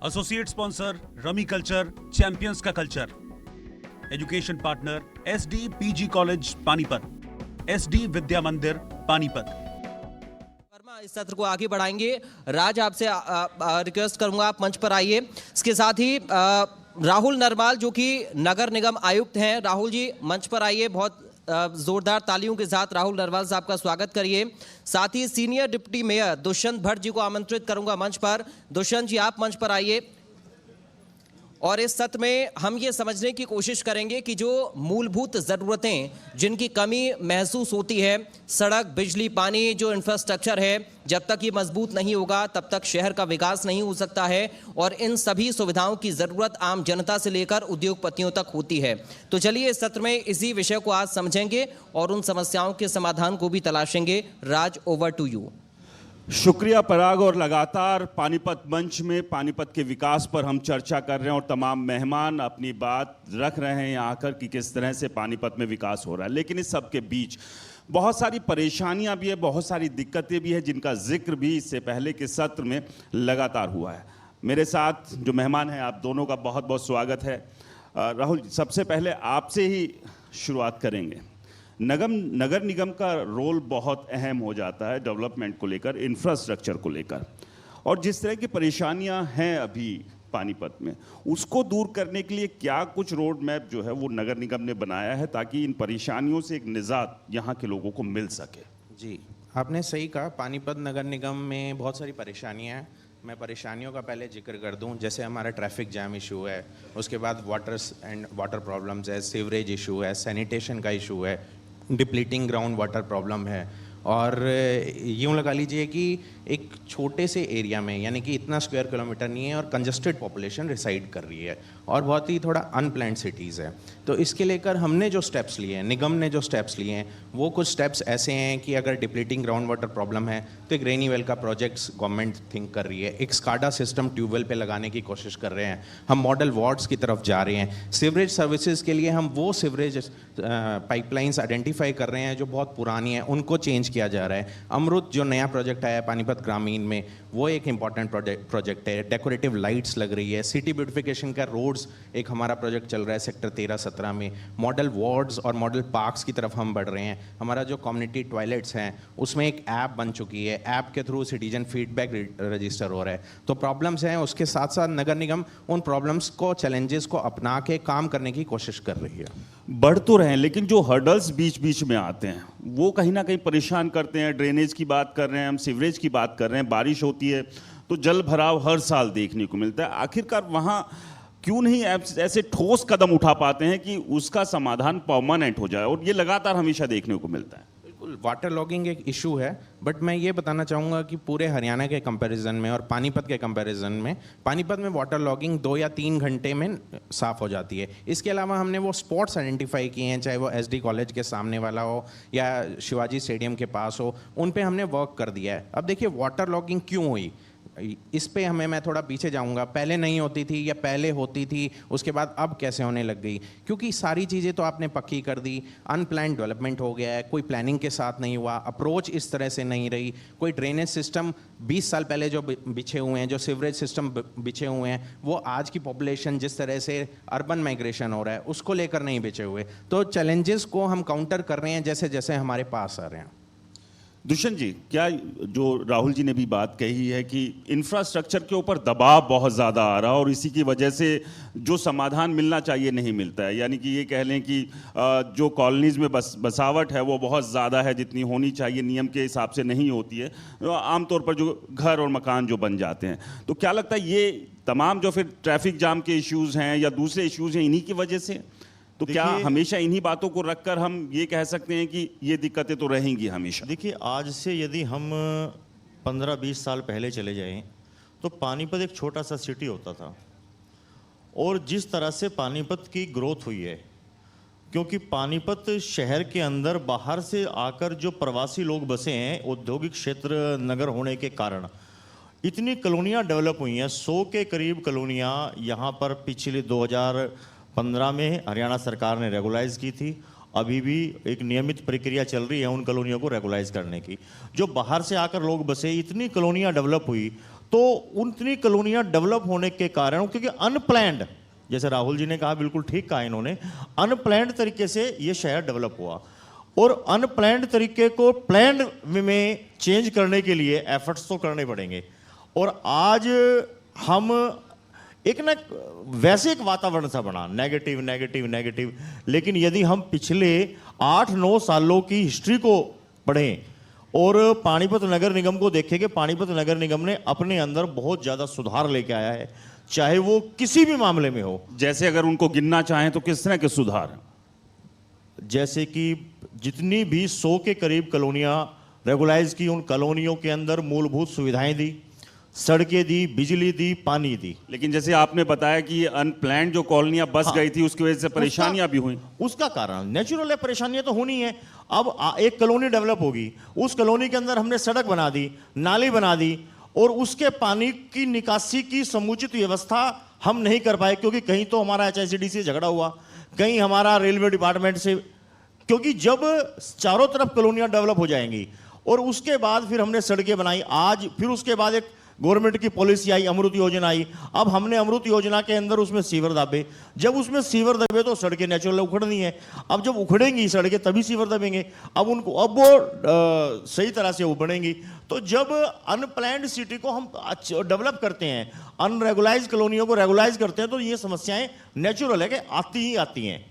Associate sponsor Rummy Culture, champions का culture. Education partner SD PG college Panipat, SD Vidya Mandir Panipat. Verma इस सत्र को आगे बढ़ाएंगे। राज, आपसे रिक्वेस्ट करूंगा आप मंच पर आइए। इसके साथ ही राहुल नरवाल जो कि नगर निगम आयुक्त हैं, राहुल जी मंच पर आइए। बहुत जोरदार तालियों के साथ राहुल नरवाल साहब का स्वागत करिए। साथ ही senior deputy mayor Dushyant Bhatt ji को आमंत्रित करूंगा मंच पर। दुष्यंत जी आप मंच पर आइए। और इस सत्र में हम ये समझने की कोशिश करेंगे कि जो मूलभूत ज़रूरतें जिनकी कमी महसूस होती है, सड़क, बिजली, पानी, जो इंफ्रास्ट्रक्चर है, जब तक ये मजबूत नहीं होगा तब तक शहर का विकास नहीं हो सकता है। और इन सभी सुविधाओं की ज़रूरत आम जनता से लेकर उद्योगपतियों तक होती है। तो चलिए इस सत्र में इसी विषय को आज समझेंगे और उन समस्याओं के समाधान को भी तलाशेंगे। राज, ओवर टू यू। शुक्रिया पराग। और लगातार पानीपत मंच में पानीपत के विकास पर हम चर्चा कर रहे हैं और तमाम मेहमान अपनी बात रख रहे हैं यहाँ आकर कि किस तरह से पानीपत में विकास हो रहा है। लेकिन इस सब के बीच बहुत सारी परेशानियां भी है, बहुत सारी दिक्कतें भी है, जिनका जिक्र भी इससे पहले के सत्र में लगातार हुआ है। मेरे साथ जो मेहमान हैं, आप दोनों का बहुत बहुत स्वागत है। राहुल, सबसे पहले आपसे ही शुरुआत करेंगे। नगर निगम का रोल बहुत अहम हो जाता है डेवलपमेंट को लेकर, इंफ्रास्ट्रक्चर को लेकर, और जिस तरह की परेशानियां हैं अभी पानीपत में, उसको दूर करने के लिए क्या कुछ रोड मैप जो है वो नगर निगम ने बनाया है ताकि इन परेशानियों से एक निजात यहाँ के लोगों को मिल सके? जी, आपने सही कहा। पानीपत नगर निगम में बहुत सारी परेशानियां हैं। मैं परेशानियों का पहले जिक्र कर दूं। जैसे हमारा ट्रैफिक जैम इशू है, उसके बाद वाटर प्रॉब्लम्स है, सीवरेज इशू है, सैनिटेशन का इशू है, डिप्लीटिंग ग्राउंड वाटर प्रॉब्लम है। और यूँ लगा लीजिए कि एक छोटे से एरिया में, यानी कि इतना स्क्वायर किलोमीटर नहीं है, और कंजस्टेड पॉपुलेशन रिसाइड कर रही है और बहुत ही थोड़ा अनप्लान्ड सिटीज़ है। तो इसके लेकर हमने जो स्टेप्स लिए हैं, निगम ने जो स्टेप्स लिए हैं, वो कुछ स्टेप्स ऐसे हैं कि अगर डिप्लीटिंग ग्राउंड वाटर प्रॉब्लम है तो एक रेनी वेल का प्रोजेक्ट्स गवर्नमेंट थिंक कर रही है। एक स्काडा सिस्टम ट्यूबवेल पे लगाने की कोशिश कर रहे हैं। हम मॉडल वार्ड्स की तरफ जा रहे हैं। सीवरेज सर्विसेज के लिए हम वो सीवरेज पाइपलाइंस आइडेंटिफाई कर रहे हैं जो बहुत पुरानी है, उनको चेंज किया जा रहा है। अमृत जो नया प्रोजेक्ट आया है पानीपत ग्रामीण में, वो एक इंपॉर्टेंट प्रोजेक्ट है। डेकोरेटिव लाइट्स लग रही है। सिटी ब्यूटिफिकेशन का रोड्स एक हमारा प्रोजेक्ट चल रहा है सेक्टर 13-17 में। मॉडल वार्ड्स और मॉडल पार्क्स की तरफ हम बढ़ रहे हैं। हमारा जो कम्युनिटी टॉयलेट्स हैं उसमें एक ऐप बन चुकी है। ऐप के थ्रू सिटीजन फीडबैक रजिस्टर हो रहा है। तो प्रॉब्लम्स हैं, उसके साथ साथ नगर निगम उन प्रॉब्लम्स को, चैलेंजेस को अपना के काम करने की कोशिश कर रही है। बढ़ तो रहे हैं, लेकिन जो हर्डल्स बीच बीच में आते हैं वो कहीं ना कहीं परेशान करते हैं। ड्रेनेज की बात कर रहे हैं हम, सीवरेज की बात कर रहे हैं। बारिश होती है तो जल भराव हर साल देखने को मिलता है। आखिरकार वहाँ क्यों नहीं ऐसे ठोस कदम उठा पाते हैं कि उसका समाधान परमानेंट हो जाए? और ये लगातार हमेशा देखने को मिलता है। बिल्कुल, वाटर लॉगिंग एक इशू है, बट मैं ये बताना चाहूँगा कि पूरे हरियाणा के कंपैरिजन में और पानीपत के कंपैरिजन में, पानीपत में वाटर लॉगिंग 2 या 3 घंटे में साफ़ हो जाती है। इसके अलावा हमने वो स्पॉट्स आइडेंटिफाई किए हैं, चाहे वो SD कॉलेज के सामने वाला हो या शिवाजी स्टेडियम के पास हो, उन पे हमने वर्क कर दिया है। अब देखिए वाटर लॉगिंग क्यों हुई, इस पे मैं थोड़ा पीछे जाऊंगा। पहले नहीं होती थी या पहले होती थी, उसके बाद अब कैसे होने लग गई? क्योंकि सारी चीज़ें तो आपने पक्की कर दी। अनप्लान्ड डेवलपमेंट हो गया है, कोई प्लानिंग के साथ नहीं हुआ, अप्रोच इस तरह से नहीं रही। कोई ड्रेनेज सिस्टम 20 साल पहले जो बिछे हुए हैं, जो सीवरेज सिस्टम बिछे हुए हैं, वो आज की पॉपुलेशन जिस तरह से अर्बन माइग्रेशन हो रहा है उसको लेकर नहीं बिछे हुए। तो चैलेंजेस को हम काउंटर कर रहे हैं जैसे जैसे हमारे पास आ रहे हैं। दुष्यंत जी, क्या जो राहुल जी ने भी बात कही है कि इंफ्रास्ट्रक्चर के ऊपर दबाव बहुत ज़्यादा आ रहा है और इसी की वजह से जो समाधान मिलना चाहिए नहीं मिलता है? यानी कि ये कह लें कि जो कॉलोनीज़ में बसावट है वो बहुत ज़्यादा है, जितनी होनी चाहिए नियम के हिसाब से नहीं होती है। आमतौर पर जो घर और मकान जो बन जाते हैं, तो क्या लगता है ये तमाम जो फिर ट्रैफिक जाम के इश्यूज़ हैं या दूसरे इश्यूज़ हैं, इन्हीं की वजह से? तो क्या हमेशा इन्हीं बातों को रखकर हम ये कह सकते हैं कि ये दिक्कतें तो रहेंगी हमेशा? देखिए, आज से यदि हम 15-20 साल पहले चले जाएं तो पानीपत एक छोटा सा सिटी होता था। और जिस तरह से पानीपत की ग्रोथ हुई है, क्योंकि पानीपत शहर के अंदर बाहर से आकर जो प्रवासी लोग बसे हैं, औद्योगिक क्षेत्र नगर होने के कारण इतनी कॉलोनियाँ डेवलप हुई हैं। 100 के करीब कॉलोनियाँ यहाँ पर पिछले 2015 में हरियाणा सरकार ने रेगुलाइज की थी। अभी भी एक नियमित प्रक्रिया चल रही है उन कॉलोनियों को रेगुलाइज करने की। जो बाहर से आकर लोग बसे, इतनी कॉलोनियाँ डेवलप हुई तो उतनी कॉलोनियां डेवलप होने के कारण, क्योंकि अनप्लैंड, जैसे राहुल जी ने कहा, बिल्कुल ठीक कहा इन्होंने, अनप्लैंड तरीके से ये शहर डेवलप हुआ, और अनप्लैंड तरीके को प्लैंड में चेंज करने के लिए एफर्ट्स तो करने पड़ेंगे। और आज हम एक ना वैसे एक वातावरण सा बना, नेगेटिव नेगेटिव नेगेटिव, लेकिन यदि हम पिछले 8-9 सालों की हिस्ट्री को पढ़ें और पानीपत नगर निगम को देखें कि पानीपत नगर निगम ने अपने अंदर बहुत ज़्यादा सुधार लेके आया है, चाहे वो किसी भी मामले में हो। जैसे अगर उनको गिनना चाहें तो किस तरह के सुधार? जैसे कि जितनी भी 100 के करीब कॉलोनियाँ रेगुलाइज की, उन कॉलोनियों के अंदर मूलभूत सुविधाएं दी, सड़कें दी, बिजली दी, पानी दी। लेकिन जैसे आपने बताया कि ये अनप्लैंड जो कॉलोनियां बस गई थी, उसकी वजह से परेशानियां भी हुई। उसका कारण नेचुरल है, परेशानियां तो होनी है। अब एक कॉलोनी डेवलप होगी, उस कॉलोनी के अंदर हमने सड़क बना दी, नाली बना दी, और उसके पानी की निकासी की समुचित व्यवस्था हम नहीं कर पाए, क्योंकि कहीं तो हमारा HICD से झगड़ा हुआ, कहीं हमारा रेलवे डिपार्टमेंट से, क्योंकि जब चारों तरफ कॉलोनियां डेवलप हो जाएंगी और उसके बाद फिर हमने सड़कें बनाई, आज फिर उसके बाद एक गवर्नमेंट की पॉलिसी आई, अमृत योजना आई। अब हमने अमृत योजना के अंदर उसमें सीवर दाबे, जब उसमें सीवर दबे तो सड़कें नेचुरल उखड़नी है, अब जब उखड़ेंगी सड़कें तभी सीवर दबेंगे, अब वो सही तरह से उखड़ेंगी। तो जब अनप्लैंड सिटी को हम डेवलप करते हैं, अनरेगुलाइज कॉलोनियों को रेगुलाइज करते हैं, तो ये समस्याएं नेचुरल है कि आती ही आती हैं।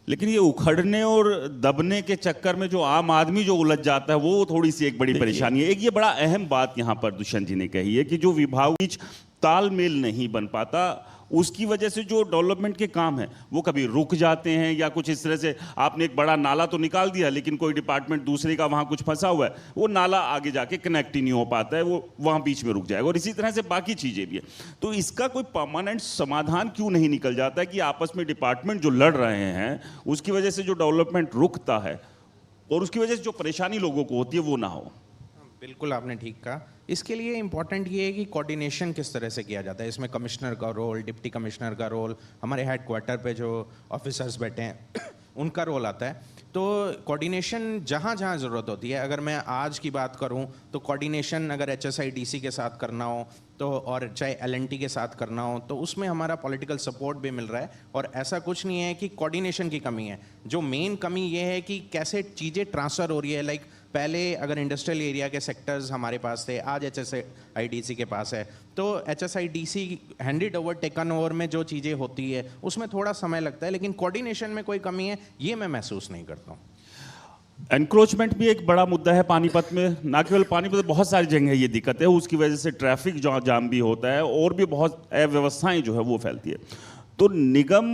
लेकिन ये उखड़ने और दबने के चक्कर में जो आम आदमी जो उलझ जाता है, वो थोड़ी सी एक बड़ी परेशानी है। एक ये बड़ा अहम बात यहाँ पर दुष्यंत जी ने कही है कि जो विभाग बीच तालमेल नहीं बन पाता, उसकी वजह से जो डेवलपमेंट के काम है वो कभी रुक जाते हैं, या कुछ इस तरह से आपने एक बड़ा नाला तो निकाल दिया, लेकिन कोई डिपार्टमेंट दूसरे का वहाँ कुछ फंसा हुआ है, वो नाला आगे जाके कनेक्ट ही नहीं हो पाता है, वो वहाँ बीच में रुक जाएगा। और इसी तरह से बाकी चीज़ें भी है। तो इसका कोई परमानेंट समाधान क्यों नहीं निकल जाता है कि आपस में डिपार्टमेंट जो लड़ रहे हैं, उसकी वजह से जो डेवलपमेंट रुकता है और उसकी वजह से जो परेशानी लोगों को होती है वो ना हो? बिल्कुल आपने ठीक कहा। इसके लिए इम्पॉर्टेंट ये है कि कोऑर्डिनेशन किस तरह से किया जाता है। इसमें कमिश्नर का रोल, डिप्टी कमिश्नर का रोल, हमारे हेडक्वार्टर पे जो ऑफिसर्स बैठे हैं उनका रोल आता है। तो कोऑर्डिनेशन जहाँ जहाँ ज़रूरत होती है, अगर मैं आज की बात करूँ तो कोऑर्डिनेशन अगर HSIDC के साथ करना हो तो, और चाहे LNT के साथ करना हो, तो उसमें हमारा पॉलिटिकल सपोर्ट भी मिल रहा है। और ऐसा कुछ नहीं है कि कोऑर्डिनेशन की कमी है, जो मेन कमी ये है कि कैसे चीज़ें ट्रांसफ़र हो रही है। लाइक पहले अगर इंडस्ट्रियल एरिया के सेक्टर्स हमारे पास थे, आज HSIDC के पास है, तो HSIDC handed over, taken over में जो चीज़ें होती है उसमें थोड़ा समय लगता है, लेकिन कोऑर्डिनेशन में कोई कमी है ये मैं महसूस नहीं करता हूँ। एनक्रोचमेंट भी एक बड़ा मुद्दा है पानीपत में। ना केवल पानीपत, बहुत सारी जगह ये दिक्कत है, उसकी वजह से ट्रैफिक जाम भी होता है और भी बहुत अव्यवस्थाएं जो है वो फैलती है। तो निगम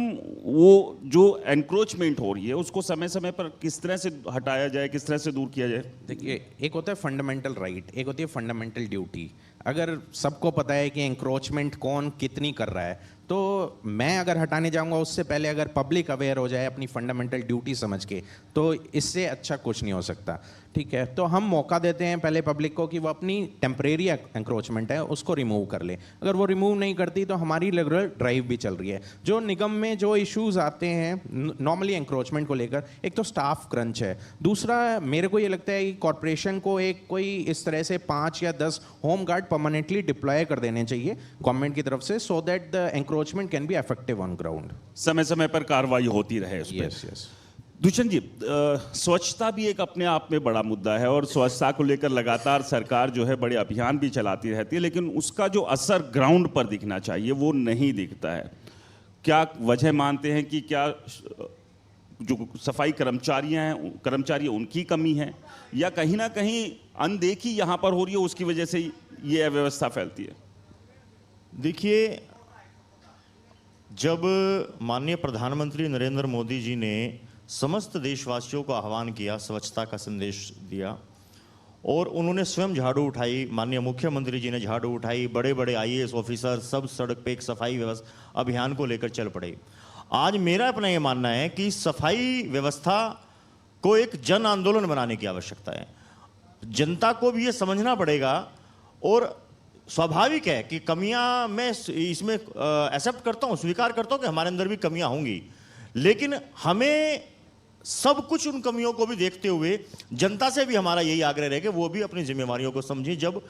वो जो एनक्रोचमेंट हो रही है उसको समय समय पर किस तरह से हटाया जाए, किस तरह से दूर किया जाए? देखिए, एक होता है फंडामेंटल राइट, एक होती है फंडामेंटल ड्यूटी। अगर सबको पता है कि एंक्रोचमेंट कौन कितनी कर रहा है, तो मैं अगर हटाने जाऊंगा उससे पहले अगर पब्लिक अवेयर हो जाए अपनी फंडामेंटल ड्यूटी समझ के, तो इससे अच्छा कुछ नहीं हो सकता। ठीक है, तो हम मौका देते हैं पहले पब्लिक को कि वो अपनी टेम्परेरी एंक्रोचमेंट है उसको रिमूव कर ले। अगर वो रिमूव नहीं करती तो हमारी रेगुलर ड्राइव भी चल रही है। जो निगम में जो इश्यूज आते हैं नॉर्मली एंक्रोचमेंट को लेकर, एक तो स्टाफ क्रंच है, दूसरा मेरे को ये लगता है कि कॉरपोरेशन को एक कोई इस तरह से 5 या 10 होम गार्ड परमानेंटली डिप्लॉय कर देने चाहिए गवर्नमेंट की तरफ से, so that the encroachment can be effective on ground. समय समय पर कार्रवाई होती रहे उस पर। यस। दुष्यंत जी, स्वच्छता भी एक अपने आप में बड़ा मुद्दा है और स्वच्छता को लेकर लगातार सरकार जो है बड़े अभियान भी चलाती रहती है, लेकिन उसका जो असर ग्राउंड पर दिखना चाहिए वो नहीं दिखता है। क्या वजह मानते हैं कि क्या जो सफाई कर्मचारी उनकी कमी है, या कहीं ना कहीं अनदेखी यहाँ पर हो रही है उसकी वजह से ये अव्यवस्था फैलती है? देखिए, जब माननीय प्रधानमंत्री नरेंद्र मोदी जी ने समस्त देशवासियों को आह्वान किया, स्वच्छता का संदेश दिया, और उन्होंने स्वयं झाड़ू उठाई, माननीय मुख्यमंत्री जी ने झाड़ू उठाई, बड़े बड़े IAS ऑफिसर सब सड़क पे एक सफाई व्यवस्था अभियान को लेकर चल पड़े। आज मेरा अपना ये मानना है कि सफाई व्यवस्था को एक जन आंदोलन बनाने की आवश्यकता है। जनता को भी ये समझना पड़ेगा, और स्वाभाविक है कि कमियां मैं इसमें एक्सेप्ट करता हूं, स्वीकार करता हूं कि हमारे अंदर भी कमियां होंगी, लेकिन हमें सब कुछ उन कमियों को भी देखते हुए जनता से भी हमारा यही आग्रह है कि वो भी अपनी जिम्मेवारियों को समझें। जब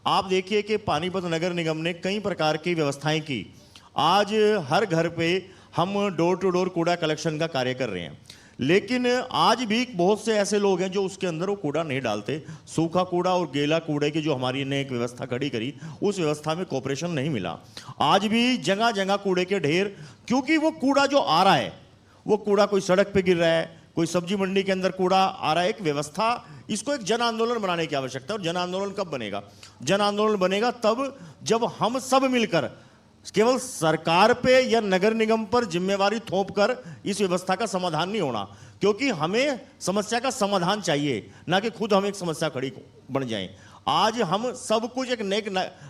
आप देखिए कि पानीपत नगर निगम ने कई प्रकार की व्यवस्थाएं की। आज हर घर पे हम डोर टू डोर कूड़ा कलेक्शन का कार्य कर रहे हैं, लेकिन आज भी बहुत से ऐसे लोग हैं जो उसके अंदर वो कूड़ा नहीं डालते। सूखा कूड़ा और गीला कूड़े की जो हमारी ने एक व्यवस्था खड़ी करी, उस व्यवस्था में कोऑपरेशन नहीं मिला। आज भी जगह जगह कूड़े के ढेर, क्योंकि वो कूड़ा जो आ रहा है, वो कूड़ा कोई सड़क पे गिर रहा है, कोई सब्जी मंडी के अंदर कूड़ा आ रहा है। एक व्यवस्था, इसको एक जन आंदोलन बनाने की आवश्यकता है। और जन आंदोलन कब बनेगा? जन आंदोलन बनेगा तब जब हम सब मिलकर, केवल सरकार पे या नगर निगम पर जिम्मेवारी थोप कर इस व्यवस्था का समाधान नहीं होना, क्योंकि हमें समस्या का समाधान चाहिए, ना कि खुद हम एक समस्या खड़ी बन जाएं। आज हम सब कुछ एक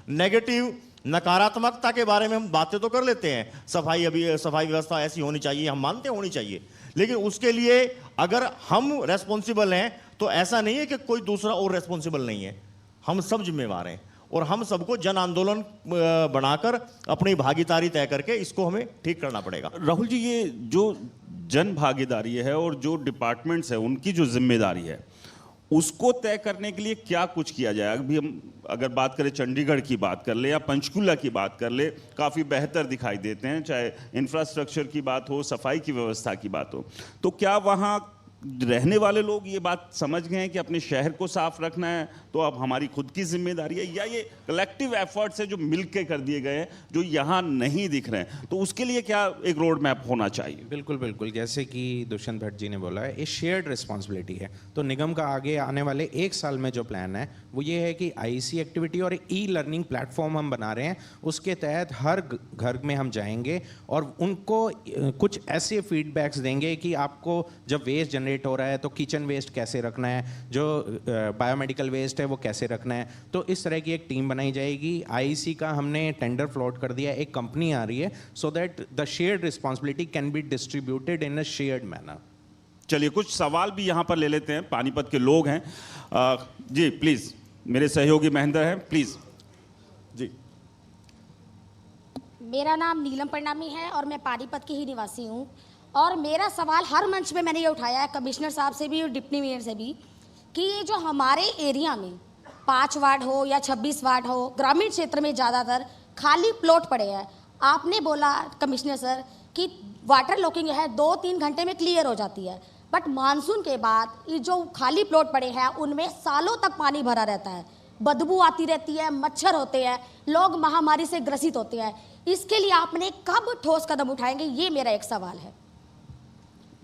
नेगेटिव, नकारात्मकता के बारे में हम बातें तो कर लेते हैं, सफाई व्यवस्था ऐसी होनी चाहिए, हम मानते हैं होनी चाहिए, लेकिन उसके लिए अगर हम रेस्पॉन्सिबल हैं तो ऐसा नहीं है कि कोई दूसरा और रेस्पॉन्सिबल नहीं है। हम सब जिम्मेवार हैं और हम सबको जन आंदोलन बनाकर अपनी भागीदारी तय करके इसको हमें ठीक करना पड़ेगा। राहुल जी, ये जो जन भागीदारी है और जो डिपार्टमेंट्स है उनकी जो जिम्मेदारी है, उसको तय करने के लिए क्या कुछ किया जाए? अभी हम अगर बात करें, चंडीगढ़ की बात कर ले या पंचकुला की बात कर ले, काफ़ी बेहतर दिखाई देते हैं, चाहे इंफ्रास्ट्रक्चर की बात हो, सफाई की व्यवस्था की बात हो। तो क्या वहाँ रहने वाले लोग ये बात समझ गए हैं कि अपने शहर को साफ रखना है तो अब हमारी खुद की जिम्मेदारी है, या ये कलेक्टिव एफर्ट्स है जो मिल के कर दिए गए हैं, जो यहाँ नहीं दिख रहे हैं? तो उसके लिए क्या एक रोड मैप होना चाहिए? बिल्कुल बिल्कुल, जैसे कि दुष्यंत भट्ट जी ने बोला है, ये शेयर्ड रिस्पॉन्सिबिलिटी है। तो निगम का आगे आने वाले 1 साल में जो प्लान है वो ये है कि आईसी एक्टिविटी और ई लर्निंग प्लेटफॉर्म हम बना रहे हैं। उसके तहत हर घर में हम जाएंगे और उनको कुछ ऐसे फीडबैक्स देंगे कि आपको जब वेस्ट जनरेट हो रहा है तो किचन वेस्ट कैसे रखना है, जो बायोमेडिकल वेस्ट है वो कैसे रखना है। तो इस तरह की एक टीम बनाई जाएगी। आईसी का हमने टेंडर फ्लोट कर दिया, एक कंपनी आ रही है, so that the shared responsibility can be distributed in a shared manner. चलिए, कुछ सवाल भी यहाँ पर ले लेते हैं, पानीपत के लोग हैं। जी प्लीज, मेरे सहयोगी महेंद्र हैं, प्लीज जी। मेरा नाम नीलम परनामी है और मैं पानीपत की ही निवासी हूँ। और मेरा सवाल हर मंच पे मैंने ये उठाया है, कमिश्नर साहब से भी और डिप्टी मेयर से भी, कि ये जो हमारे एरिया में 5 वार्ड हो या 26 वार्ड हो, ग्रामीण क्षेत्र में ज़्यादातर खाली प्लॉट पड़े हैं। आपने बोला कमिश्नर सर कि वाटर लॉकिंग है 2-3 घंटे में क्लियर हो जाती है, बट मानसून के बाद ये जो खाली प्लॉट पड़े हैं उनमें सालों तक पानी भरा रहता है, बदबू आती रहती है, मच्छर होते हैं, लोग महामारी से ग्रसित होते हैं। इसके लिए आपने कब ठोस कदम उठाएंगे, ये मेरा एक सवाल है।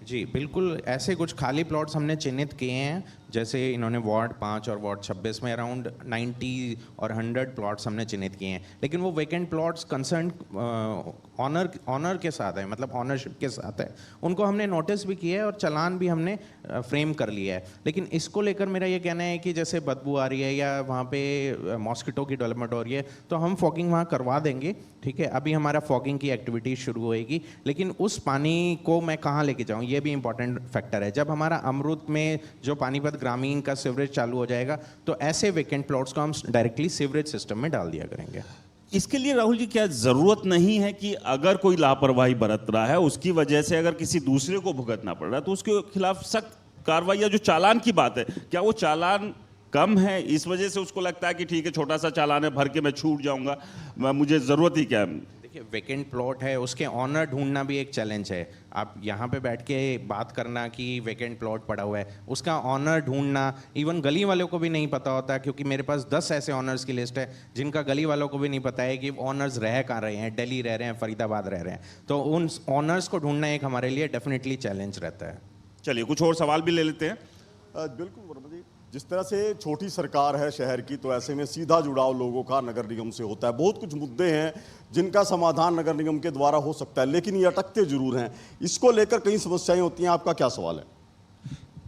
जी बिल्कुल, ऐसे कुछ खाली प्लॉट्स हमने चिन्हित किए हैं, जैसे इन्होंने वार्ड 5 और वार्ड 26 में अराउंड 90 और 100 प्लॉट्स हमने चिन्हित किए हैं। लेकिन वो वेकेंट प्लॉट्स कंसर्न ऑनर के साथ है, मतलब ऑनरशिप के साथ है। उनको हमने नोटिस भी किया है और चालान भी हमने फ्रेम कर लिया है। लेकिन इसको लेकर मेरा ये कहना है कि जैसे बदबू आ रही है या वहाँ पे मॉस्किटो की डेवलपमेंट हो रही है, तो हम फॉगिंग वहाँ करवा देंगे, ठीक है। अभी हमारा फॉगिंग की एक्टिविटी शुरू होएगी, लेकिन उस पानी को मैं कहाँ लेके जाऊँ, ये भी इंपॉर्टेंट फैक्टर है। जब हमारा अमृत में जो पानीपत ग्रामीण का सीवरेज चालू हो जाएगा, तो ऐसे वेकेंट प्लॉट्स को हम डायरेक्टली सीवरेज सिस्टम में डाल दिया करेंगे। इसके लिए राहुल जी, क्या जरूरत नहीं है कि अगर कोई लापरवाही बरत रहा है, उसकी वजह से अगर किसी दूसरे को भुगतना पड़ रहा है, तो उसके खिलाफ सख्त कार्रवाई, या जो चालान की बात है, क्या वो चालान कम है, इस वजह से उसको लगता है कि ठीक है छोटा सा चालान है, भर के मैं छूट जाऊंगा, मुझे जरूरत ही क्या है? देखिए, वेकेंट प्लॉट है, उसके ऑनर ढूंढना भी एक चैलेंज है। आप यहाँ पे बैठ के बात करना कि वेकेंट प्लॉट पड़ा हुआ है, उसका ऑनर ढूंढना इवन गली वालों को भी नहीं पता होता, क्योंकि मेरे पास 10 ऐसे ऑनर्स की लिस्ट है जिनका गली वालों को भी नहीं पता है कि ऑनर्स रह कहाँ रहे हैं, दिल्ली रह रहे हैं, फरीदाबाद रह रहे हैं। तो उन ऑनर्स को ढूंढना एक हमारे लिए डेफिनेटली चैलेंज रहता है। चलिए, कुछ और सवाल भी ले लेते हैं। बिल्कुल वर्मा जी, जिस तरह से छोटी सरकार है शहर की, तो ऐसे में सीधा जुड़ाव लोगों का नगर निगम से होता है। बहुत कुछ मुद्दे हैं जिनका समाधान नगर निगम के द्वारा हो सकता है, लेकिन ये अटकते जरूर हैं। इसको लेकर कई समस्याएं होती हैं, आपका क्या सवाल है?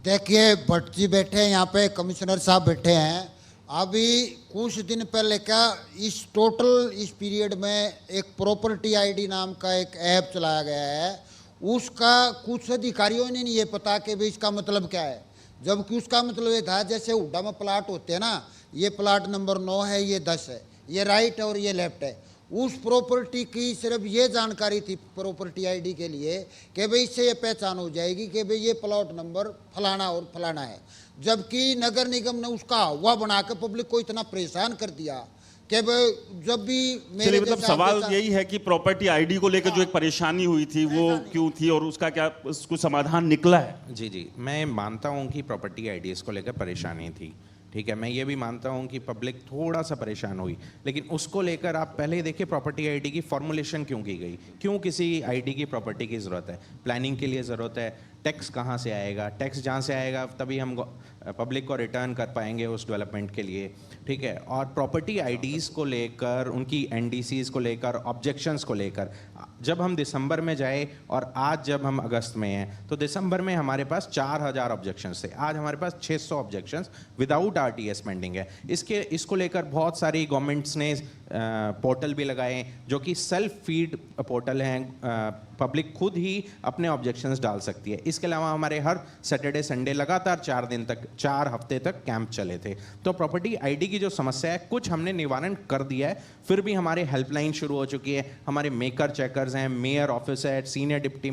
देखिए, भट्ट जी बैठे हैं यहाँ पे, कमिश्नर साहब बैठे हैं। अभी कुछ दिन पहले का इस पीरियड में एक प्रॉपर्टी आईडी नाम का एक ऐप चलाया गया है, उसका कुछ अधिकारियों ने नहीं ये पता कि भाई इसका मतलब क्या है। जबकि उसका मतलब ये था, जैसे हुड्डा में प्लाट होते हैं ना, ये प्लाट नंबर 9 है, ये 10 है, ये राइट है और ये लेफ्ट है। उस प्रॉपर्टी की सिर्फ ये जानकारी थी प्रॉपर्टी आईडी के लिए कि भाई इससे ये पहचान हो जाएगी कि भाई ये प्लॉट नंबर फलाना और फलाना है। जबकि नगर निगम ने उसका हवा बना के पब्लिक को इतना परेशान कर दिया कि जब भी चलिए, मतलब जैसा सवाल जैसा- यही है कि प्रॉपर्टी आईडी को लेकर जो एक परेशानी हुई थी वो क्यों थी और उसका क्या उसको समाधान निकला है? जी जी, मैं मानता हूँ कि प्रॉपर्टी आईडीएस को लेकर परेशानी थी, ठीक है। मैं ये भी मानता हूँ कि पब्लिक थोड़ा सा परेशान हुई, लेकिन उसको लेकर आप पहले ही देखिए प्रॉपर्टी आईडी की फॉर्मुलेशन क्यों की गई, क्यों किसी आईडी की प्रॉपर्टी की ज़रूरत है, प्लानिंग के लिए ज़रूरत है, टैक्स कहाँ से आएगा, टैक्स जहाँ से आएगा तभी हम पब्लिक को रिटर्न कर पाएंगे उस डेवलपमेंट के लिए, ठीक है। और प्रॉपर्टी आईडीज़ को लेकर, उनकी एनडीसीज़ को लेकर, ऑब्जेक्शंस को लेकर, जब हम दिसंबर में जाए और आज जब हम अगस्त में हैं, तो दिसंबर में हमारे पास 4000 ऑब्जेक्शंस थे, आज हमारे पास 600 ऑब्जेक्शंस विदाउट आरटीएस पेंडिंग है। इसको लेकर बहुत सारी गवर्नमेंट्स ने पोर्टल भी लगाए जो कि सेल्फ फीड पोर्टल हैं, पब्लिक खुद ही अपने ऑब्जेक्शंस डाल सकती है। इसके अलावा हमारे हर सैटरडे संडे लगातार 4 हफ्ते तक कैंप चले थे। तो प्रॉपर्टी आईडी की जो समस्या है कुछ हमने निवारण कर दिया है, फिर भी हमारे हेल्पलाइन शुरू हो चुकी है, हमारे मेकर चेकर्स हैं, मेयर ऑफिस है, सीनियर डिप्टी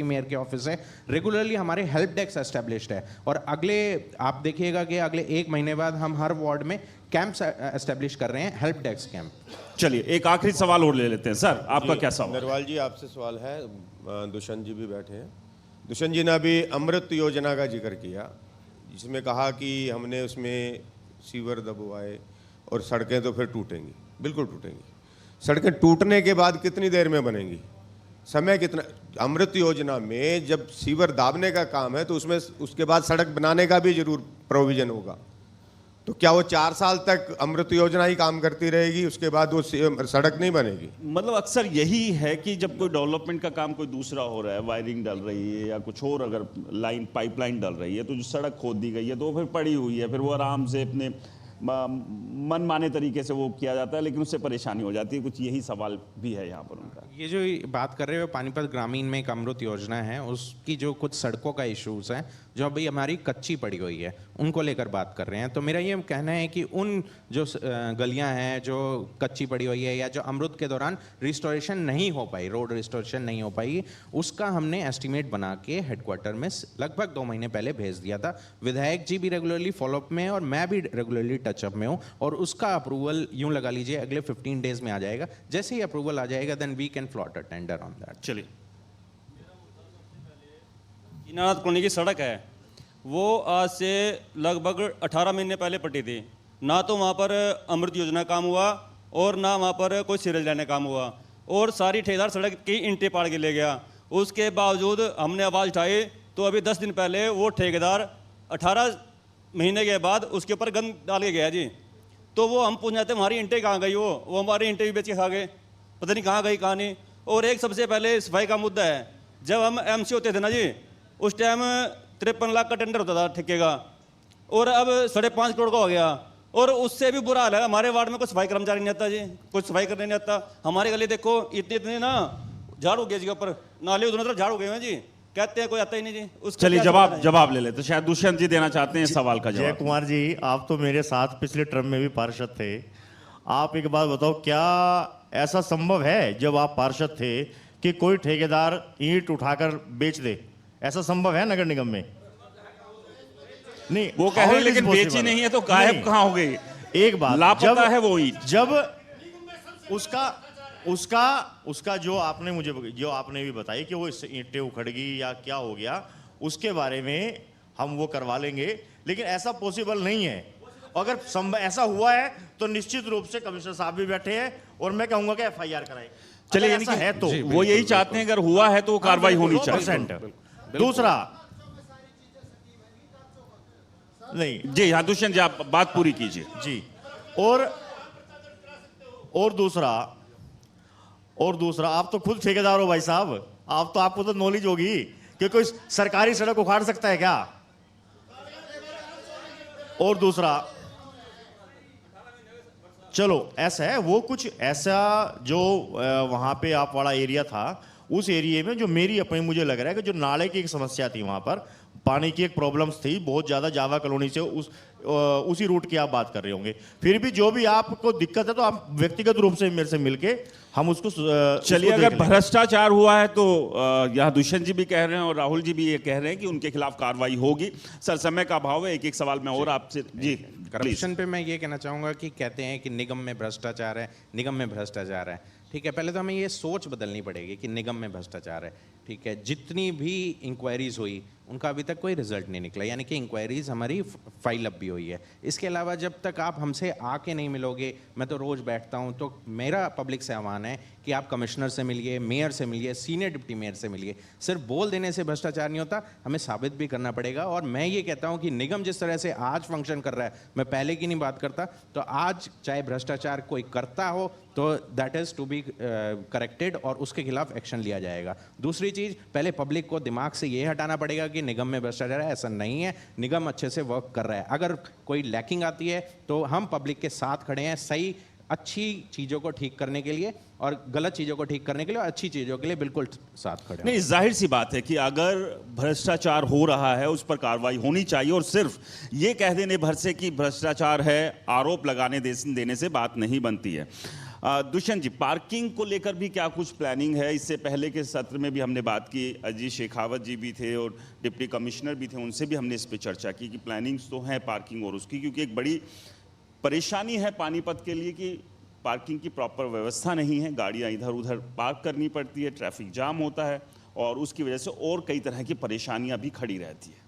मेयर के ऑफिस है, रेगुलरली हमारे हेल्प डेस्क एस्टेब्लिश्ड है। और अगले आप देखिएगा कि अगले 1 महीने बाद हम हर वार्ड में कैंप्स एस्टेब्लिश कर रहे हैं, हेल्प डेस्क कैंप। चलिए, एक आखिरी सवाल और ले लेते हैं। सर, आपका क्या सवाल? नरवाल जी, आपसे सवाल है। दुष्यंत जी भी बैठे हैं। दुष्यंत जी ने अभी अमृत योजना का जिक्र किया, जिसमें कहा कि हमने उसमें सीवर दबवाए और सड़कें तो फिर टूटेंगी, बिल्कुल टूटेंगी। सड़कें टूटने के बाद कितनी देर में बनेंगी, समय कितना? अमृत योजना में जब सीवर दाबने का काम है तो उसमें उसके बाद सड़क बनाने का भी जरूर प्रोविजन होगा। तो क्या वो 4 साल तक अमृत योजना ही काम करती रहेगी, उसके बाद वो सड़क नहीं बनेगी? मतलब अक्सर यही है कि जब कोई डेवलपमेंट का काम कोई दूसरा हो रहा है, वायरिंग डल रही है या कुछ और अगर पाइपलाइन डल रही है, तो जो सड़क खोद दी गई है तो वो फिर पड़ी हुई है, फिर वो आराम से अपने मन माने तरीके से वो किया जाता है, लेकिन उससे परेशानी हो जाती है। कुछ यही सवाल भी है यहाँ पर उनका। ये जो बात कर रहे हो पानीपत ग्रामीण में एक अमृत योजना है, उसकी जो कुछ सड़कों का इश्यूज है जो अभी हमारी कच्ची पड़ी हुई है, उनको लेकर बात कर रहे हैं। तो मेरा ये कहना है कि उन जो गलियां हैं जो कच्ची पड़ी हुई है या जो अमृत के दौरान रिस्टोरेशन नहीं हो पाई, रोड रिस्टोरेशन नहीं हो पाई, उसका हमने एस्टिमेट बना के हेडक्वार्टर में लगभग 2 महीने पहले भेज दिया था। विधायक जी भी रेगुलरली फॉलोअप में और मैं भी रेगुलरली टचअप में हूँ, और उसका अप्रूवल यूं लगा लीजिए अगले 15 डेज में आ जाएगा। जैसे ही अप्रूवल आ जाएगा then we can float a tender on that. चलिए, दीनानाथ कॉलोनी की सड़क है, वो आज से लगभग 18 महीने पहले पटी थी। ना तो वहाँ पर अमृत योजना काम हुआ और ना वहाँ पर कोई सीवरेज लाइन काम हुआ, और सारी ठेकेदार सड़क की ईंटें पाड़ के ले गया। उसके बावजूद हमने आवाज़ उठाई तो अभी 10 दिन पहले वो ठेकेदार 18 महीने के बाद उसके ऊपर गंद डाल के गया जी। तो वो हम पूछ जाते हमारी ईंटें कहाँ गई, वो हमारी ईंटें भी बेच के खा गए, पता नहीं कहाँ गई कहाँ नहीं। और एक सबसे पहले सफाई का मुद्दा है, जब हम एमसी होते थे ना जी, उस टाइम 53 लाख का टेंडर होता था ठेके का, और अब 5.5 करोड़ का हो गया। और उससे भी बुरा हाल है, हमारे वार्ड में कोई सफाई कर्मचारी नहीं आता जी, कुछ सफाई करने नहीं आता। हमारे गली देखो इतने ना झाड़ू गए जी के ऊपर, नाले दोनों तरफ झाड़ू गए हैं जी, कहते हैं कोई आता ही नहीं जी। उसका चलिए क्या समाधान है? जवाब ले लेते। शायद दुष्यंत जी देना चाहते हैं इस सवाल का जय जवाब। कुमार जी, आप तो मेरे साथ पिछले टर्म में भी पार्षद थे। आप एक बात बताओ, क्या ऐसा संभव है जब आप पार्षद थे कि कोई ठेकेदार ईंट उठाकर बेच दे? ऐसा संभव है नगर निगम में? नहीं, वो कह रहे हैं how it is लेकिन बेची possible? नहीं है तो गायब नहीं। कहाँ हो गई? एक बात, लापता है वो ईंट। जब उसका जो आपने भी बताई कि वो ईंटें उखड़ गई या क्या हो गया, उसके बारे में हम वो करवा लेंगे, लेकिन ऐसा पॉसिबल नहीं है। अगर ऐसा हुआ है तो निश्चित रूप से कमिश्नर साहब भी बैठे हैं और मैं कहूंगा कि FIR कराएं। चलिए, अगर ऐसा है तो वो यही चाहते हैं, अगर हुआ है तो वो कार्रवाई होनी चाहिए। 100%। दूसरा नहीं जी हाँ, दुष्यंत जी आप बात पूरी कीजिए जी। और दूसरा आप तो खुद ठेकेदार हो भाई साहब, आपको तो नॉलेज होगी कि कोई सरकारी सड़क उखाड़ सकता है क्या? और दूसरा चलो ऐसा है, वो कुछ ऐसा जो वहाँ पे आप वाला एरिया था, उस एरिया में जो मेरी अपनी मुझे लग रहा है कि जो नाले की एक समस्या थी, वहाँ पर पानी की एक प्रॉब्लम्स थी बहुत ज़्यादा। जावा कॉलोनी से उसी रूट की आप बात कर रहे होंगे। फिर भी जो भी आपको दिक्कत है तो आप व्यक्तिगत रूप से मेरे से मिलके हम उसको चलिए, अगर भ्रष्टाचार हुआ है तो यहाँ दुष्यंत जी भी कह रहे हैं और राहुल जी भी ये कह रहे हैं कि उनके खिलाफ कार्रवाई होगी। सर, समय का अभाव है, एक एक सवाल मैं और आपसे जी करप्शन पे मैं ये कहना चाहूँगा कि कहते हैं कि निगम में भ्रष्टाचार है, निगम में भ्रष्टाचार है। ठीक है, पहले तो हमें ये सोच बदलनी पड़ेगी कि निगम में भ्रष्टाचार है। ठीक है, जितनी भी इंक्वायरीज हुई उनका अभी तक कोई रिजल्ट नहीं निकला, यानी कि इंक्वायरीज हमारी फाइल अप भी हुई है। इसके अलावा जब तक आप हमसे आके नहीं मिलोगे, मैं तो रोज़ बैठता हूँ, तो मेरा पब्लिक से आह्वान है कि आप कमिश्नर से मिलिए, मेयर से मिलिए, सीनियर डिप्टी मेयर से मिलिए। सिर्फ बोल देने से भ्रष्टाचार नहीं होता, हमें साबित भी करना पड़ेगा। और मैं ये कहता हूँ कि निगम जिस तरह से आज फंक्शन कर रहा है, मैं पहले की नहीं बात करता, तो आज चाहे भ्रष्टाचार कोई करता हो तो that is to be corrected और उसके खिलाफ एक्शन लिया जाएगा। दूसरी चीज़, पहले पब्लिक को दिमाग से ये हटाना पड़ेगा कि निगम में भ्रष्टाचार है, ऐसा नहीं है। निगम अच्छे से वर्क कर रहा है। अगर कोई लैकिंग आती है तो हम पब्लिक के साथ खड़े हैं, सही अच्छी चीज़ों को ठीक करने के लिए और गलत चीज़ों को ठीक करने के लिए और अच्छी चीज़ों के लिए बिल्कुल साथ खड़े हैं। नहीं, जाहिर सी बात है कि अगर भ्रष्टाचार हो रहा है उस पर कार्रवाई होनी चाहिए, और सिर्फ ये कह देने भर से कि भ्रष्टाचार है, आरोप लगाने देने से बात नहीं बनती है। दुष्यंत जी, पार्किंग को लेकर भी क्या कुछ प्लानिंग है? इससे पहले के सत्र में भी हमने बात की, अजीत शेखावत जी भी थे और डिप्टी कमिश्नर भी थे, उनसे भी हमने इस पर चर्चा की कि प्लानिंग्स तो हैं पार्किंग और उसकी, क्योंकि एक बड़ी परेशानी है पानीपत के लिए कि पार्किंग की प्रॉपर व्यवस्था नहीं है, गाड़ियाँ इधर उधर पार्क करनी पड़ती है, ट्रैफिक जाम होता है और उसकी वजह से और कई तरह की परेशानियाँ भी खड़ी रहती है।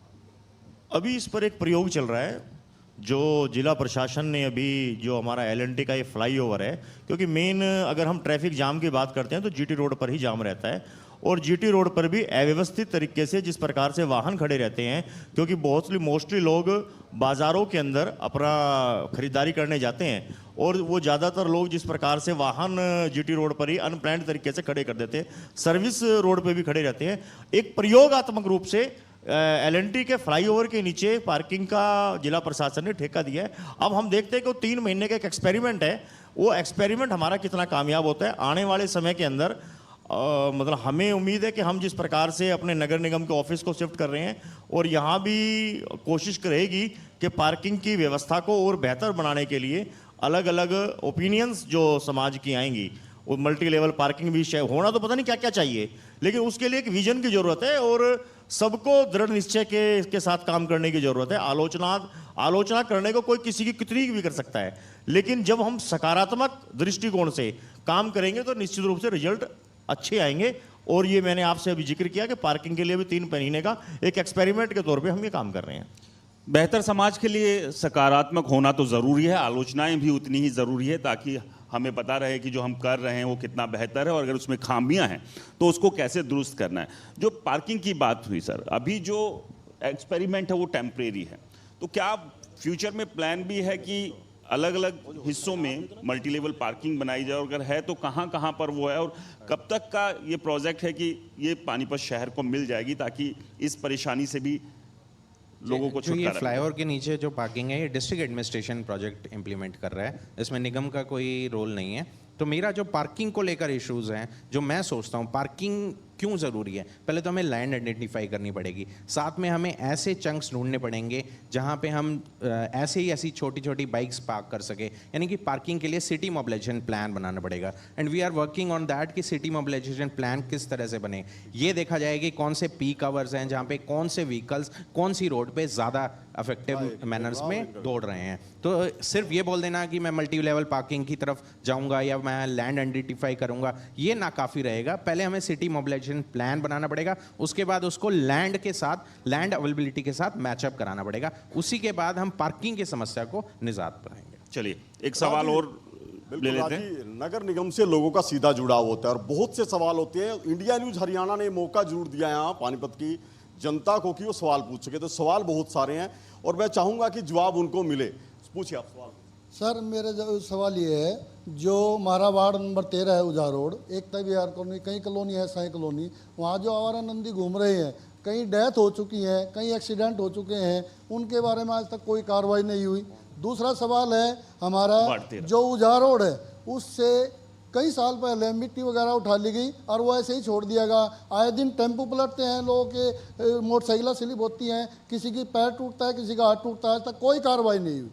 अभी इस पर एक प्रयोग चल रहा है जो जिला प्रशासन ने अभी, जो हमारा LNT का ये फ्लाईओवर है, क्योंकि मेन अगर हम ट्रैफिक जाम की बात करते हैं तो GT रोड पर ही जाम रहता है, और GT रोड पर भी अव्यवस्थित तरीके से जिस प्रकार से वाहन खड़े रहते हैं, क्योंकि मोस्टली लोग बाज़ारों के अंदर अपना खरीदारी करने जाते हैं और वो ज़्यादातर लोग जिस प्रकार से वाहन GT रोड पर ही अनप्लान्ड तरीके से खड़े कर देते हैं, सर्विस रोड पर भी खड़े रहते हैं। एक प्रयोगात्मक रूप से LNT के फ्लाईओवर के नीचे पार्किंग का जिला प्रशासन ने ठेका दिया है। अब हम देखते हैं कि वो 3 महीने का एक एक्सपेरिमेंट है, वो एक्सपेरिमेंट हमारा कितना कामयाब होता है। आने वाले समय के अंदर मतलब हमें उम्मीद है कि हम जिस प्रकार से अपने नगर निगम के ऑफिस को शिफ्ट कर रहे हैं और यहाँ भी कोशिश रहेगी कि पार्किंग की व्यवस्था को और बेहतर बनाने के लिए अलग अलग ओपिनियंस जो समाज की आएंगी, वो मल्टी लेवल पार्किंग भी होना तो पता नहीं क्या क्या चाहिए, लेकिन उसके लिए एक विजन की ज़रूरत है और सबको दृढ़ निश्चय के साथ काम करने की ज़रूरत है। आलोचना करने को कोई किसी की कितनी भी कर सकता है, लेकिन जब हम सकारात्मक दृष्टिकोण से काम करेंगे तो निश्चित रूप से रिजल्ट अच्छे आएंगे। और ये मैंने आपसे अभी जिक्र किया कि पार्किंग के लिए भी 3 महीने का एक एक्सपेरिमेंट के तौर पे हम ये काम कर रहे हैं। बेहतर समाज के लिए सकारात्मक होना तो ज़रूरी है, आलोचनाएं भी उतनी ही ज़रूरी है, ताकि हमें पता रहे कि जो हम कर रहे हैं वो कितना बेहतर है और अगर उसमें खामियां हैं तो उसको कैसे दुरुस्त करना है। जो पार्किंग की बात हुई सर, अभी जो एक्सपेरिमेंट है वो टेम्परेरी है, तो क्या फ्यूचर में प्लान भी है कि अलग अलग हिस्सों में मल्टी लेवल पार्किंग बनाई जाए, और अगर है तो कहाँ कहाँ पर वो है और कब तक का ये प्रोजेक्ट है कि ये पानीपत शहर को मिल जाएगी, ताकि इस परेशानी से भी लोगों को जो ये छुटकारा फ्लाईओवर के नीचे जो पार्किंग है, ये डिस्ट्रिक्ट एडमिनिस्ट्रेशन प्रोजेक्ट इंप्लीमेंट कर रहा है, इसमें निगम का कोई रोल नहीं है। तो मेरा जो पार्किंग को लेकर इश्यूज़ हैं, जो मैं सोचता हूँ पार्किंग क्यों ज़रूरी है, पहले तो हमें लैंड आइडेंटिफाई करनी पड़ेगी, साथ में हमें ऐसे चंक्स ढूंढने पड़ेंगे जहाँ पे हम ऐसी छोटी छोटी बाइक्स पार्क कर सके, यानी कि पार्किंग के लिए सिटी मोबिलाइजेशन प्लान बनाना पड़ेगा। And we are working on that कि सिटी मोबिलाइजेशन प्लान किस तरह से बने। ये देखा जाए कि कौन से पीक आवर्स हैं जहाँ पे कौन से व्हीकल्स कौन सी रोड पे ज़्यादा इफेक्टिव मैनर्स में दौड़ रहे हैं। तो सिर्फ ये बोल देना कि मैं मल्टी लेवल पार्किंग की तरफ जाऊँगा या मैं लैंड आइडेंटिफाई करूँगा, ये नाकाफ़ी रहेगा। पहले हमें सिटी मोबिलाइजेशन प्लान बनाना पड़ेगा, उसके बाद उसको लैंड के साथ, लैंड अवेलेबिलिटी के साथ मैचअप कराना पड़ेगा, उसी के बाद हम पार्किंग की समस्या को निजात पाएंगे। चलिए एक सवाल और ले लेते हैं। नगर निगम से लोगों का सीधा जुड़ाव होता है और बहुत से सवाल होते हैं। इंडिया न्यूज हरियाणा ने मौका जरूर दिया यहाँ पानीपत की जनता को कि वो सवाल पूछ सके, तो सवाल बहुत सारे हैं और मैं चाहूंगा कि जवाब उनको मिले। पूछिए आप सवाल। सर मेरा सवाल ये है, जो हमारा वार्ड नंबर 13 है उजा रोड, एकता विहार कॉलोनी, कई कॉलोनी है, साई कॉलोनी, वहाँ जो आवारा नंदी घूम रहे हैं, कई डेथ हो चुकी हैं, कई एक्सीडेंट हो चुके हैं, उनके बारे में आज तक कोई कार्रवाई नहीं हुई। दूसरा सवाल है हमारा वार्ड 13। जो उजाड़ रोड है उससे कई साल पहले मिट्टी वगैरह उठा ली गई और वो ऐसे ही छोड़ दिया गया। आए दिन टेम्पो पलटते हैं, लोगों के मोटरसाइकिलें स्लिप होती हैं, किसी की पैर टूटता है, किसी का हाथ टूटता है, तक कोई कार्रवाई नहीं हुई।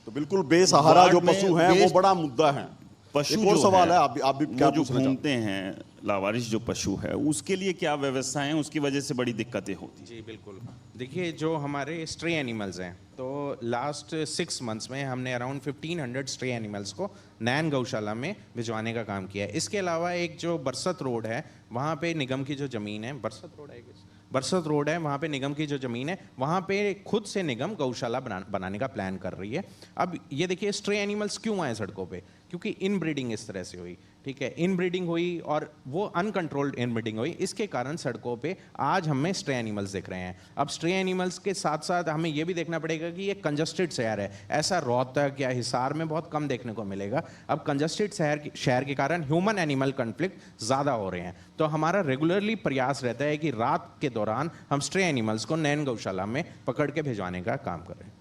तो बिल्कुल बेसहारा जो पशु हैं वो बड़ा मुद्दा है। पशु एक और जो सवाल है, है, आप भी क्या वो जो पूछना चाहते घूमते हैं, लावारिश जो पशु है, उसके लिए क्या व्यवस्थाएं हैं? उसकी वजह से बड़ी दिक्कतें होती हैं। जी बिल्कुल। देखिए जो हमारे स्ट्रे एनिमल्स हैं, तो लास्ट 6 मंथ्स में हमने अराउंड 1500 स्ट्रे एनिमल्स को नैन गौशाला में भिजवाने का काम किया है। इसके अलावा एक जो बरसत रोड है, वहाँ पे निगम की जो ज़मीन है, बरसत रोड है, वहाँ पे निगम की जो ज़मीन है, वहाँ पे खुद से निगम गौशाला बनाने का प्लान कर रही है। अब ये देखिए स्ट्रे एनिमल्स क्यों आए सड़कों पे, क्योंकि इन ब्रीडिंग इस तरह से हुई, ठीक है, इन ब्रीडिंग हुई और वो अनकंट्रोल्ड इन ब्रीडिंग हुई, इसके कारण सड़कों पे आज हमें स्ट्रे एनिमल्स दिख रहे हैं। अब स्ट्रे एनिमल्स के साथ साथ हमें ये भी देखना पड़ेगा कि ये कंजस्टेड शहर है, ऐसा रोहतक या हिसार में बहुत कम देखने को मिलेगा। अब कंजस्टेड शहर के कारण ह्यूमन एनिमल कॉन्फ्लिक्ट ज़्यादा हो रहे हैं, तो हमारा रेगुलरली प्रयास रहता है कि रात के दौरान हम स्ट्रे एनिमल्स को नैन गौशाला में पकड़ के भिजवाने का काम करें।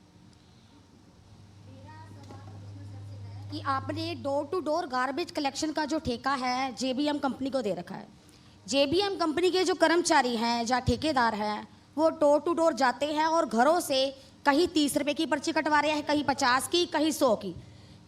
कि आपने door to door garbage collection का जो ठेका है जेबीएम कंपनी को दे रखा है। जेबीएम कंपनी के जो कर्मचारी हैं या ठेकेदार हैं वो डोर टू डोर जाते हैं और घरों से कहीं 30 रुपए की पर्ची कटवा रहे हैं, कहीं 50 की, कहीं 100 की।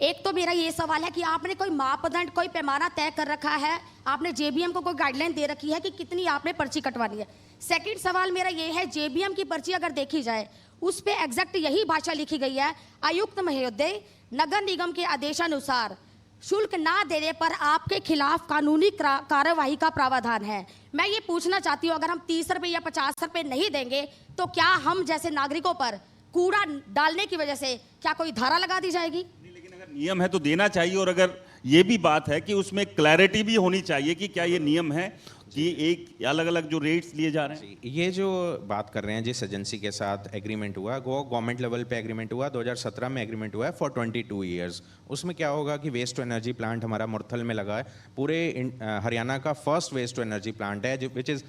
एक तो मेरा ये सवाल है कि आपने कोई मापदंड, कोई पैमाना तय कर रखा है, आपने जेबीएम को कोई गाइडलाइन दे रखी है कि कितनी आपने पर्ची कटवानी है। सेकंड सवाल मेरा ये है, जेबीएम की पर्ची अगर देखी जाए उस पे एग्जैक्ट यही भाषा लिखी गई है, आयुक्त महोदय नगर निगम के आदेशानुसार शुल्क ना देने पर आपके खिलाफ कानूनी कार्यवाही का प्रावधान है। मैं ये पूछना चाहती हूँ, अगर हम 30 रुपये या 50 रुपये नहीं देंगे तो क्या हम जैसे नागरिकों पर कूड़ा डालने की वजह से क्या कोई धारा लगा दी जाएगी? लेकिन अगर नियम है तो देना चाहिए, और अगर ये भी बात है कि उसमें क्लैरिटी भी होनी चाहिए कि क्या ये नियम है कि एक अलग अलग जो रेट्स लिए जा रहे हैं। ये जो बात कर रहे हैं जिस एजेंसी के साथ एग्रीमेंट हुआ, वो गवर्नमेंट लेवल पे एग्रीमेंट हुआ, 2017 में एग्रीमेंट हुआ है फॉर 22 ईयर्स। उसमें क्या होगा कि वेस्ट टू एनर्जी प्लांट हमारा मुरथल में लगा है, पूरे हरियाणा का first waste to energy plant है विच इज़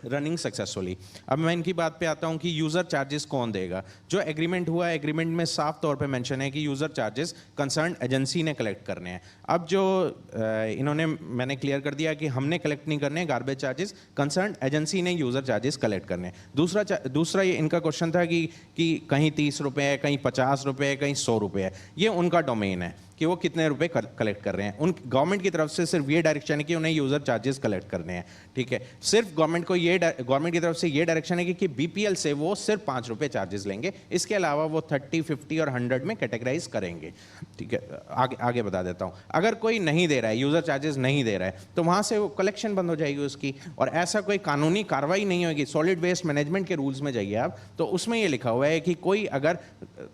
रनिंग सक्सेसफुली। अब मैं इनकी बात पे आता हूँ कि यूज़र चार्जेस कौन देगा। जो एग्रीमेंट हुआ है, एग्रीमेंट में साफ तौर पे मेंशन है कि यूज़र चार्जेस कंसर्न एजेंसी ने कलेक्ट करने हैं। अब जो मैंने क्लियर कर दिया कि हमने कलेक्ट नहीं करने गार्बेज चार्जेस, कंसर्न एजेंसी ने यूज़र चार्जेस कलेक्ट करने हैं। दूसरा ये इनका क्वेश्चन था कि कहीं 30 रुपये, कहीं 50 रुपये, कहीं 100 रुपये, ये उनका डोमेन है कि वो कितने रुपए कलेक्ट कर रहे हैं। उन गवर्नमेंट की तरफ से सिर्फ ये डायरेक्शन है कि उन्हें यूज़र चार्जेस कलेक्ट करने हैं, ठीक है। सिर्फ गवर्नमेंट की तरफ से ये डायरेक्शन है कि बीपीएल से वो सिर्फ 5 रुपये चार्जेस लेंगे, इसके अलावा वो 30, 50 और 100 में कैटेगराइज करेंगे, ठीक है। आगे बता देता हूँ, अगर कोई नहीं दे रहा है, यूज़र चार्जेस नहीं दे रहा है, तो वहाँ से वो कलेक्शन बंद हो जाएगी उसकी, और ऐसा कोई कानूनी कार्रवाई नहीं होगी। सॉलिड वेस्ट मैनेजमेंट के रूल्स में जाइए आप, तो उसमें ये लिखा हुआ है कि कोई अगर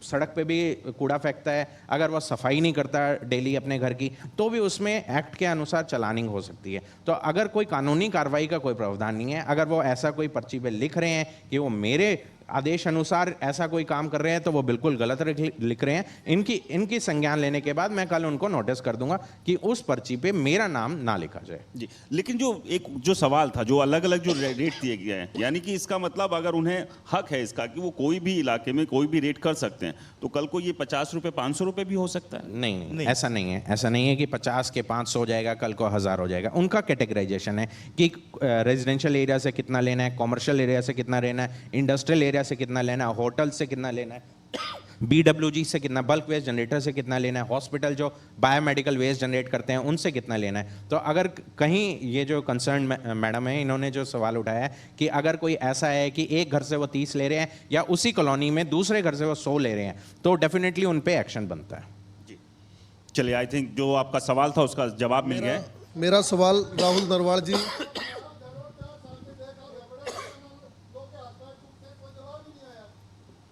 सड़क पे भी कूड़ा फेंकता है, अगर वह सफाई नहीं करता डेली अपने घर की, तो भी उसमें एक्ट के अनुसार चलानिंग हो सकती है। तो अगर कोई कानूनी कार्रवाई का कोई प्रावधान नहीं है, अगर वो ऐसा कोई पर्ची पे लिख रहे हैं कि वो मेरे आदेश अनुसार ऐसा कोई काम कर रहे हैं, तो वो बिल्कुल गलत लिख रहे हैं। इनकी संज्ञान लेने के बाद मैं कल उनको नोटिस कर दूंगा कि उस पर्ची पे मेरा नाम ना लिखा जाए। जी, लेकिन जो सवाल था, जो अलग अलग जो रेट दिए गए हैं, यानी कि इसका मतलब अगर उन्हें हक है इसका कि वो कोई भी इलाके में कोई भी रेट कर सकते हैं, तो कल को ये 50 रुपये, 500 रुपये भी हो सकता है? नहीं, ऐसा नहीं है। ऐसा नहीं है कि 50 के 500 हो जाएगा, कल को 1000 हो जाएगा। उनका कैटेगराइजेशन है कि रेजिडेंशियल एरिया से कितना लेना है, कॉमर्शियल एरिया से कितना लेना है, इंडस्ट्रियल एरिया से कितना लेना है, होटल से कितना लेना है, BWG से कितना, बल्क वेस्ट जनरेटर से कितना लेना है, हॉस्पिटल जो बायोमेडिकल वेस्ट जनरेट करते हैं उनसे कितना लेना है। तो अगर कहीं ये जो कंसर्न मैडम है, इन्होंने जो सवाल उठाया है कि अगर कोई ऐसा है कि एक घर से वो 30 ले रहे हैं या उसी कॉलोनी में दूसरे घर से वो 100 ले रहे हैं, तो डेफिनेटली उन पे एक्शन बनता है। जी, चलिए, आई थिंक जो आपका सवाल था उसका जवाब मिल गया। मेरा सवाल राहुल नरवाल जी,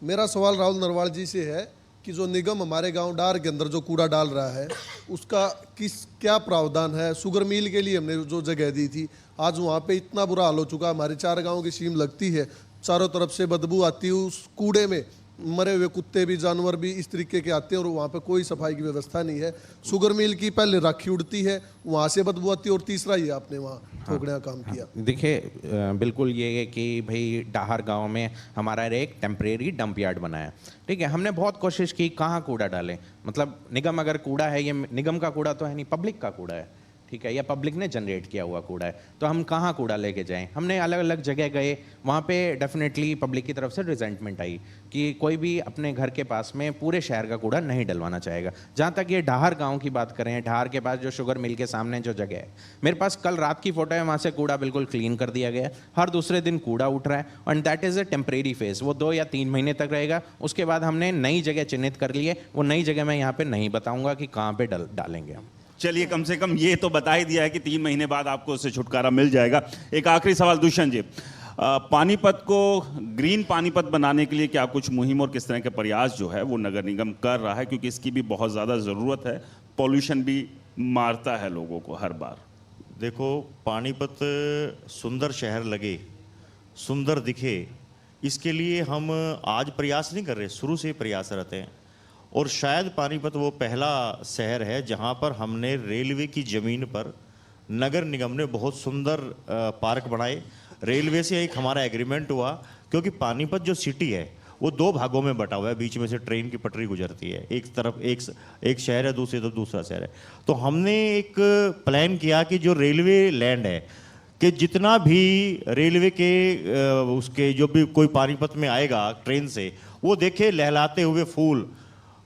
मेरा सवाल राहुल नरवाल जी से है कि जो निगम हमारे गांव डार के अंदर जो कूड़ा डाल रहा है उसका क्या प्रावधान है। शुगर मिल के लिए हमने जो जगह दी थी, आज वहाँ पे इतना बुरा हाल हो चुका, हमारे 4 गांव की सीम लगती है, चारों तरफ से बदबू आती है उस कूड़े में। मरे हुए कुत्ते भी, जानवर भी इस तरीके के आते हैं और वहाँ पे कोई सफाई की व्यवस्था नहीं है। शुगर मिल की पहले राखी उड़ती है, वहाँ से बदबू आती है, और तीसरा ये आपने वहाँ थोकने का काम किया। देखिए बिल्कुल ये है कि भाई डाहर गांव में हमारा एक टेम्परेरी डंप यार्ड बना है, ठीक है। हमने बहुत कोशिश की कहाँ कूड़ा डालें, मतलब निगम अगर कूड़ा है, ये निगम का कूड़ा तो है नहीं, पब्लिक का कूड़ा है, ठीक है, या पब्लिक ने जनरेट किया हुआ कूड़ा है, तो हम कहाँ कूड़ा लेके जाएं। हमने अलग अलग जगह गए, वहाँ पे डेफिनेटली पब्लिक की तरफ से रिजेंटमेंट आई कि कोई भी अपने घर के पास में पूरे शहर का कूड़ा नहीं डलवाना चाहेगा। जहाँ तक ये डाहर गांव की बात करें, डाहर के पास जो शुगर मिल के सामने जो जगह है, मेरे पास कल रात की फोटो है, वहाँ से कूड़ा बिल्कुल क्लीन कर दिया गया है। हर दूसरे दिन कूड़ा उठ रहा है, and that is a temporary phase, वो 2 या 3 महीने तक रहेगा। उसके बाद हमने नई जगह चिन्हित कर ली है, वो नई जगह मैं यहाँ पे नहीं बताऊँगा कि कहाँ पे डालेंगे हम। चलिए, कम से कम ये तो बता ही दिया है कि 3 महीने बाद आपको उससे छुटकारा मिल जाएगा। एक आखिरी सवाल दुष्यंत जी, पानीपत को ग्रीन पानीपत बनाने के लिए क्या कुछ मुहिम और किस तरह के प्रयास जो है वो नगर निगम कर रहा है, क्योंकि इसकी भी बहुत ज़्यादा ज़रूरत है, पॉल्यूशन भी मारता है लोगों को हर बार। देखो, पानीपत सुंदर शहर लगे, सुंदर दिखे, इसके लिए हम आज प्रयास नहीं कर रहे, शुरू से ही प्रयासरत हैं। और शायद पानीपत वो पहला शहर है जहाँ पर हमने रेलवे की ज़मीन पर नगर निगम ने बहुत सुंदर पार्क बनाए। रेलवे से एक हमारा एग्रीमेंट हुआ, क्योंकि पानीपत जो सिटी है वो 2 भागों में बटा हुआ है, बीच में से ट्रेन की पटरी गुजरती है, एक तरफ एक शहर है, दूसरी तरफ दूसरा शहर है। तो हमने एक प्लान किया कि जो रेलवे लैंड है, कि जितना भी रेलवे के उसके जो भी कोई पानीपत में आएगा ट्रेन से, वो देखे लहलाते हुए फूल,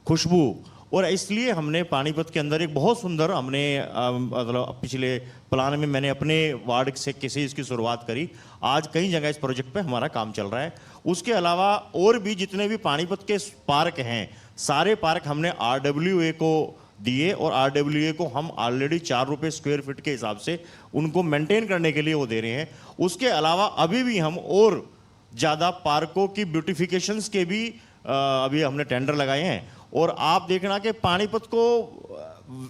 खुशबू। और इसलिए हमने पानीपत के अंदर एक बहुत सुंदर, हमने मतलब पिछले प्लान में मैंने अपने वार्ड से किसी इसकी शुरुआत करी। आज कई जगह इस प्रोजेक्ट पे हमारा काम चल रहा है। उसके अलावा और भी जितने भी पानीपत के पार्क हैं, सारे पार्क हमने RWA को दिए, और RWA को हम ऑलरेडी 4 रुपये स्क्वायर फीट के हिसाब से उनको मेंटेन करने के लिए वो दे रहे हैं। उसके अलावा अभी भी हम और ज़्यादा पार्कों की ब्यूटिफिकेशंस के भी अभी हमने टेंडर लगाए हैं। और आप देखना कि पानीपत को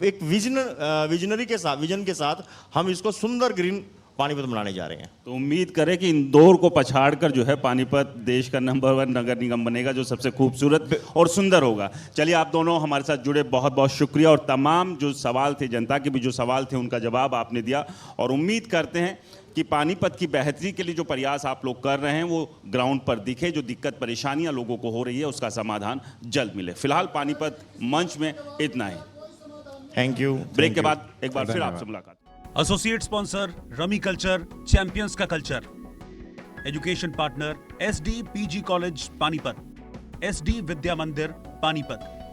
एक विजन के साथ हम इसको सुंदर ग्रीन पानीपत बनाने जा रहे हैं। तो उम्मीद करें कि इंदौर को पछाड़कर जो है पानीपत देश का नंबर 1 नगर निगम बनेगा, जो सबसे खूबसूरत और सुंदर होगा। चलिए, आप दोनों हमारे साथ जुड़े, बहुत बहुत शुक्रिया। और तमाम जो सवाल थे, जनता के भी जो सवाल थे, उनका जवाब आपने दिया। और उम्मीद करते हैं कि पानीपत की बेहतरी के लिए जो प्रयास आप लोग कर रहे हैं वो ग्राउंड पर दिखे, जो दिक्कत परेशानियां लोगों को हो रही है उसका समाधान जल्द मिले। फिलहाल पानीपत मंच में इतना ही। Thank you. ब्रेक के बाद एक बार फिर आपसे मुलाकात। Associate sponsor Rummy Culture, champions का culture. Education partner SD PG college Panipat, SD Vidya Mandir Panipat.